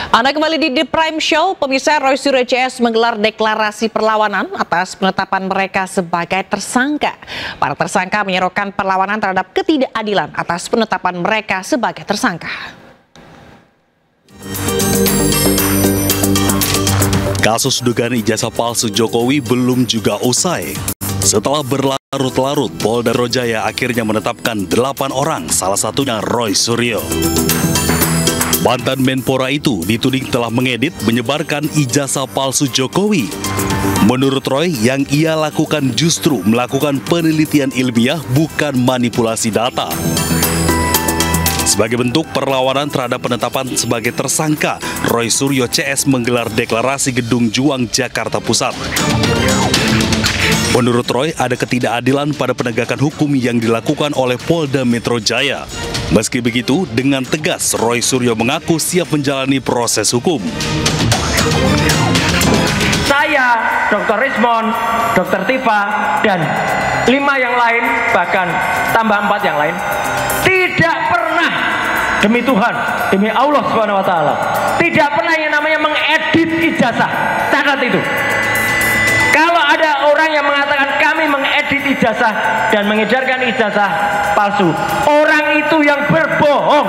Anda kembali di The Prime Show. Pemirsa, Roy Suryo CS menggelar deklarasi perlawanan atas penetapan mereka sebagai tersangka. Para tersangka menyerukan perlawanan terhadap ketidakadilan atas penetapan mereka sebagai tersangka. Kasus dugaan ijazah palsu Jokowi belum juga usai. Setelah berlarut-larut, Polda Metro Jaya akhirnya menetapkan 8 orang, salah satunya Roy Suryo. Mantan Menpora itu dituding telah mengedit menyebarkan ijazah palsu Jokowi. Menurut Roy, yang ia lakukan justru melakukan penelitian ilmiah, bukan manipulasi data. Sebagai bentuk perlawanan terhadap penetapan sebagai tersangka, Roy Suryo CS menggelar deklarasi Gedung Juang, Jakarta Pusat. Menurut Roy, ada ketidakadilan pada penegakan hukum yang dilakukan oleh Polda Metro Jaya. Meski begitu, dengan tegas Roy Suryo mengaku siap menjalani proses hukum. Saya, Dr. Rismon, Dr. Tifa, dan 5 yang lain, bahkan tambah 4 yang lain, tidak pernah, demi Tuhan, demi Allah SWT, tidak pernah yang namanya mengedit ijazah. Catat itu. Kalau ada orang yang mengatakan kami mengedit ijazah dan mengedarkan ijazah palsu, orang itu yang berbohong.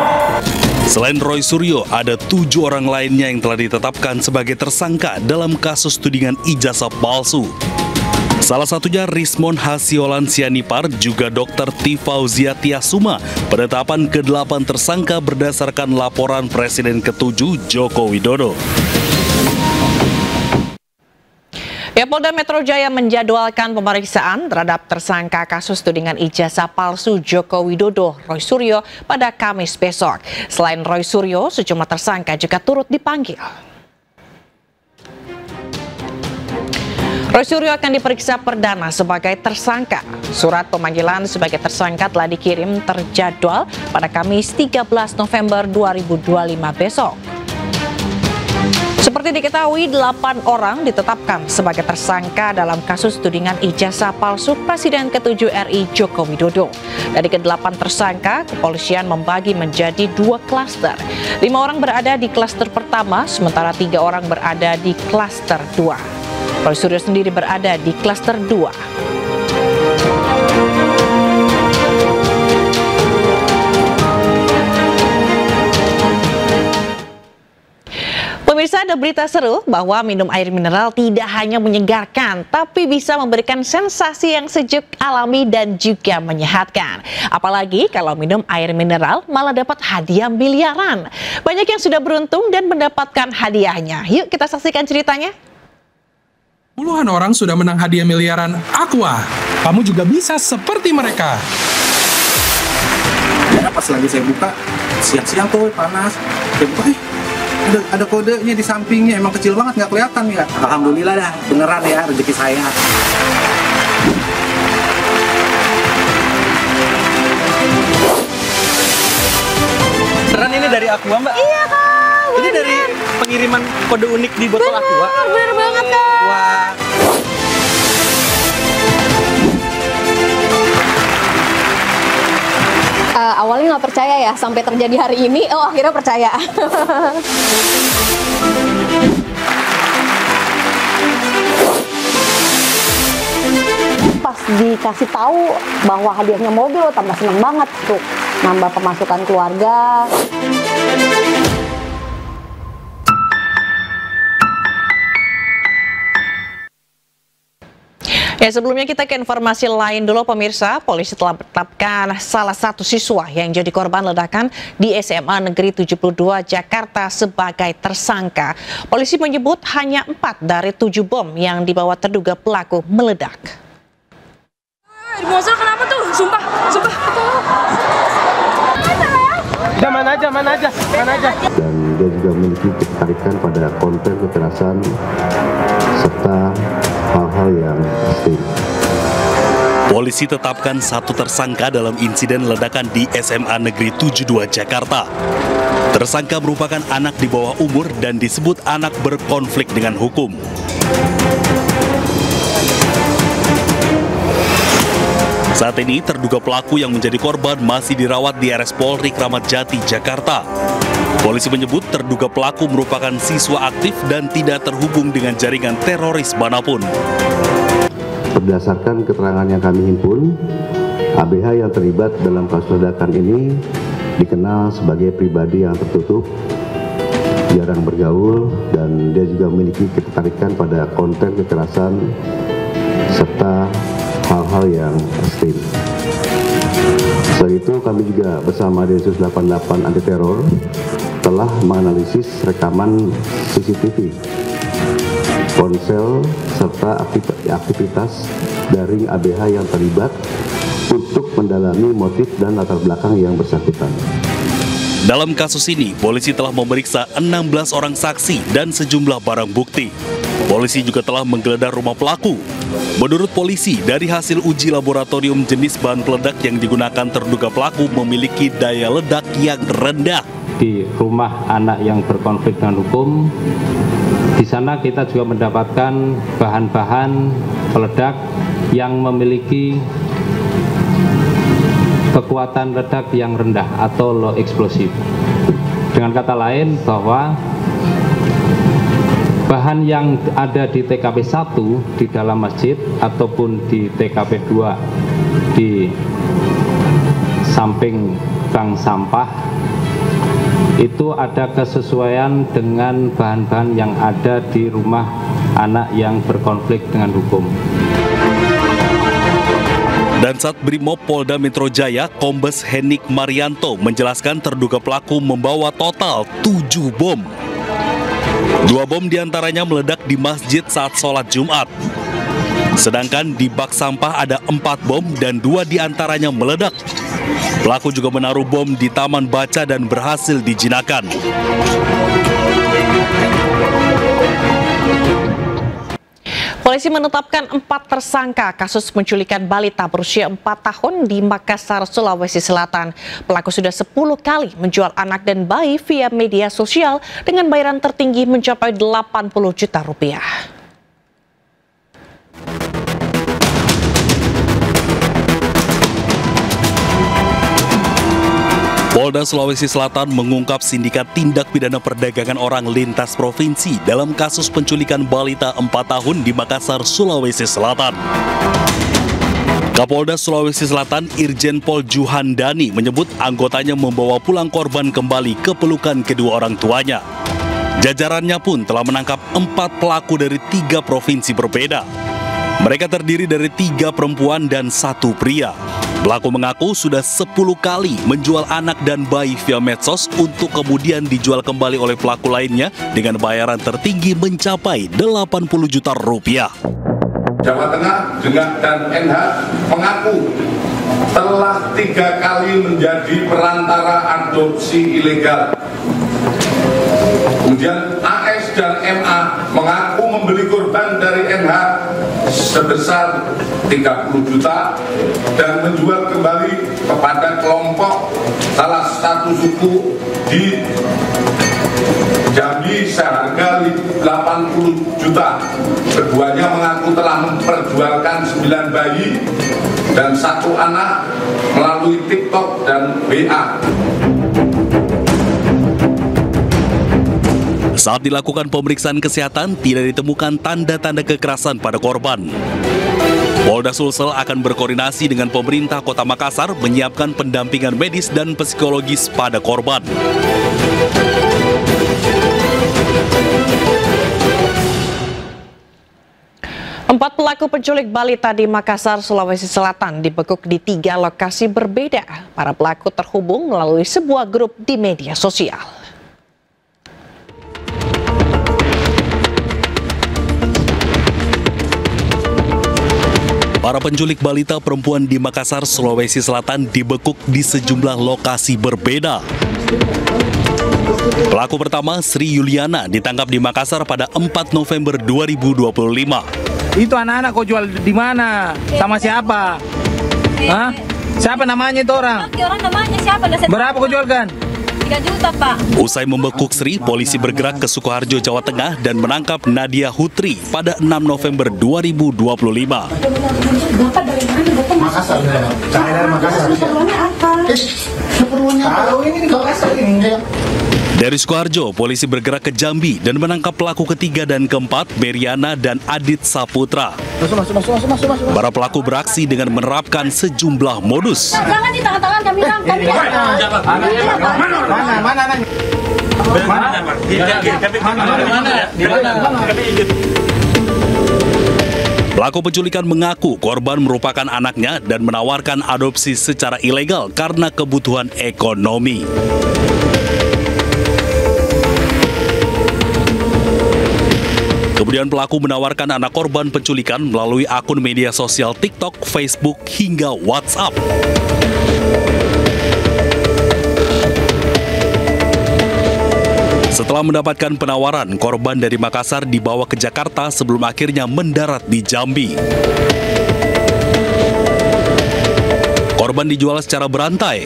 Selain Roy Suryo, ada 7 orang lainnya yang telah ditetapkan sebagai tersangka dalam kasus tudingan ijazah palsu. Salah satunya Rismon Hasiolan Sianipar, juga Dr. Tifauzia Tiasuma. Penetapan ke-8 tersangka berdasarkan laporan Presiden ke-7 Joko Widodo. Polda Metro Jaya menjadwalkan pemeriksaan terhadap tersangka kasus tudingan ijazah palsu Joko Widodo, Roy Suryo, pada Kamis besok. Selain Roy Suryo, sejumlah tersangka juga turut dipanggil. Roy Suryo akan diperiksa perdana sebagai tersangka. Surat pemanggilan sebagai tersangka telah dikirim terjadwal pada Kamis 13 November 2025 besok. Seperti diketahui, 8 orang ditetapkan sebagai tersangka dalam kasus tudingan ijazah palsu Presiden ke-7 RI Joko Widodo. Dari ke-8 tersangka, kepolisian membagi menjadi 2 klaster. 5 orang berada di klaster pertama, sementara 3 orang berada di klaster 2. Roy Suryo sendiri berada di klaster 2. Pemirsa, ada berita seru bahwa minum air mineral tidak hanya menyegarkan, tapi bisa memberikan sensasi yang sejuk, alami, dan juga menyehatkan. Apalagi kalau minum air mineral malah dapat hadiah miliaran. Banyak yang sudah beruntung dan mendapatkan hadiahnya. Yuk kita saksikan ceritanya. Puluhan orang sudah menang hadiah miliaran Aqua. Kamu juga bisa seperti mereka. Ya, pas lagi saya buka, siang-siang tuh panas. Saya buka, ada kodenya di sampingnya, emang kecil banget, nggak kelihatan ya. Alhamdulillah dah, beneran ya rezeki saya. Beneran ini dari Aqua, Mbak? Iya, Kak. Ini dari pengiriman kode unik di botol Aqua? Bener banget, Kak. Wah. Awalnya nggak percaya ya, sampai terjadi hari ini, akhirnya percaya. Pas dikasih tahu bahwa hadiahnya mobil, tambah senang banget tuh, nambah pemasukan keluarga. Ya, sebelumnya kita ke informasi lain dulu, pemirsa. Polisi telah menetapkan salah satu siswa yang jadi korban ledakan di SMA Negeri 72 Jakarta sebagai tersangka. Polisi menyebut hanya 4 dari 7 bom yang dibawa terduga pelaku meledak. Monster kenapa tuh? Sumpah. Mana aja. Dan dia juga memiliki ketertarikan pada konten kekerasan serta hal-hal yang ekstrim. Polisi tetapkan 1 tersangka dalam insiden ledakan di SMA Negeri 72 Jakarta. Tersangka merupakan anak di bawah umur dan disebut anak berkonflik dengan hukum. Saat ini terduga pelaku yang menjadi korban masih dirawat di RS Polri Kramat Jati, Jakarta. Polisi menyebut terduga pelaku merupakan siswa aktif dan tidak terhubung dengan jaringan teroris manapun. Berdasarkan keterangan yang kami himpun, ABH yang terlibat dalam kasus ledakan ini dikenal sebagai pribadi yang tertutup, jarang bergaul, dan dia juga memiliki ketertarikan pada konten kekerasan serta hal-hal yang ekstrim. Selain itu, kami juga bersama Densus 88 Anti Teror telah menganalisis rekaman CCTV, ponsel, serta aktivitas dari ABH yang terlibat untuk mendalami motif dan latar belakang yang bersangkutan. Dalam kasus ini, polisi telah memeriksa 16 orang saksi dan sejumlah barang bukti. Polisi juga telah menggeledah rumah pelaku. Menurut polisi, dari hasil uji laboratorium jenis bahan peledak yang digunakan terduga pelaku memiliki daya ledak yang rendah. Di rumah anak yang berkonflik dengan hukum, di sana kita juga mendapatkan bahan-bahan peledak yang memiliki kekuatan ledak yang rendah atau low explosive. Dengan kata lain bahwa bahan yang ada di TKP 1 di dalam masjid ataupun di TKP 2 di samping bank sampah itu ada kesesuaian dengan bahan-bahan yang ada di rumah anak yang berkonflik dengan hukum. Dan saat Brimob Polda Metro Jaya, Kombes Henik Marianto menjelaskan terduga pelaku membawa total 7 bom. 2 bom diantaranya meledak di masjid saat sholat Jumat. Sedangkan di bak sampah ada 4 bom dan 2 diantaranya meledak. Pelaku juga menaruh bom di taman baca dan berhasil dijinakan. Polisi menetapkan 4 tersangka kasus penculikan balita berusia 4 tahun di Makassar, Sulawesi Selatan. Pelaku sudah 10 kali menjual anak dan bayi via media sosial dengan bayaran tertinggi mencapai 80 juta rupiah. Polda Sulawesi Selatan mengungkap sindikat tindak pidana perdagangan orang lintas provinsi dalam kasus penculikan balita 4 tahun di Makassar, Sulawesi Selatan. Kapolda Sulawesi Selatan Irjen Pol Juhandani menyebut anggotanya membawa pulang korban kembali ke pelukan kedua orang tuanya. Jajarannya pun telah menangkap 4 pelaku dari 3 provinsi berbeda. Mereka terdiri dari 3 perempuan dan 1 pria. Pelaku mengaku sudah 10 kali menjual anak dan bayi via medsos untuk kemudian dijual kembali oleh pelaku lainnya dengan bayaran tertinggi mencapai 80 juta rupiah. Jawa Tengah dan NH mengaku telah 3 kali menjadi perantara adopsi ilegal. Kemudian AS dan MA mengaku membeli korban dari NH sebesar 30 juta dan menjual kembali kepada kelompok salah satu suku di Jambi seharga 80 juta. Keduanya mengaku telah memperjualkan 9 bayi dan 1 anak melalui TikTok dan WA. Saat dilakukan pemeriksaan kesehatan, tidak ditemukan tanda-tanda kekerasan pada korban. Polda Sulsel akan berkoordinasi dengan pemerintah Kota Makassar menyiapkan pendampingan medis dan psikologis pada korban. Empat pelaku penculik balita di Makassar, Sulawesi Selatan dibekuk di 3 lokasi berbeda. Para pelaku terhubung melalui sebuah grup di media sosial. Para penculik balita perempuan di Makassar, Sulawesi Selatan dibekuk di sejumlah lokasi berbeda. Pelaku pertama, Sri Yuliana, ditangkap di Makassar pada 4 November 2025. Itu anak-anak kau jual di mana? Sama siapa? Hah? Siapa namanya itu orang? Orang namanya siapa? Berapa kau jualkan? 3 juta, Pak. Usai membekuk Sri, polisi bergerak ke Sukoharjo, Jawa Tengah dan menangkap Nadia Hutri pada 6 November 2025. Bapak dari mana? Bapak Makassar. Saya dari Makassar. Keperluannya apa? Keperluannya apa? Tahu ini di Makassar ini. Dari Sukoharjo, polisi bergerak ke Jambi dan menangkap pelaku ketiga dan keempat, Meriana dan Adit Saputra. Masuk. Para pelaku beraksi dengan menerapkan sejumlah modus. Jangan di tangan-tangan kami, Pelaku penculikan mengaku korban merupakan anaknya dan menawarkan adopsi secara ilegal karena kebutuhan ekonomi. Kemudian pelaku menawarkan anak korban penculikan melalui akun media sosial TikTok, Facebook, hingga WhatsApp. Setelah mendapatkan penawaran, korban dari Makassar dibawa ke Jakarta sebelum akhirnya mendarat di Jambi. Korban dijual secara berantai.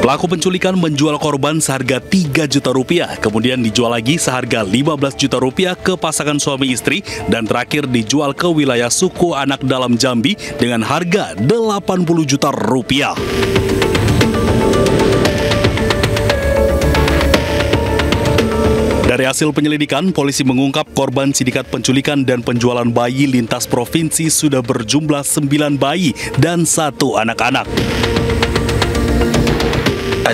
Pelaku penculikan menjual korban seharga 3 juta rupiah, kemudian dijual lagi seharga 15 juta rupiah ke pasangan suami istri, dan terakhir dijual ke wilayah suku anak dalam Jambi dengan harga 80 juta rupiah. Dari hasil penyelidikan, polisi mengungkap korban sindikat penculikan dan penjualan bayi lintas provinsi sudah berjumlah 9 bayi dan 1 anak-anak.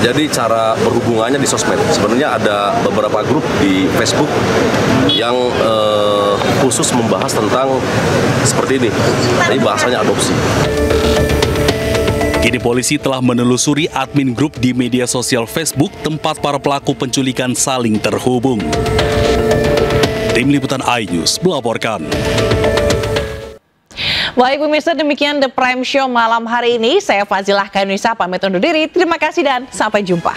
Jadi cara berhubungannya di sosmed, sebenarnya ada beberapa grup di Facebook yang khusus membahas tentang seperti ini, jadi bahasanya adopsi. Kini polisi telah menelusuri admin grup di media sosial Facebook tempat para pelaku penculikan saling terhubung. Tim Liputan iNews melaporkan. Baik pemirsa, demikian The Prime Show malam hari ini. Saya Fazilah Kainunisa pamit undur diri. Terima kasih dan sampai jumpa.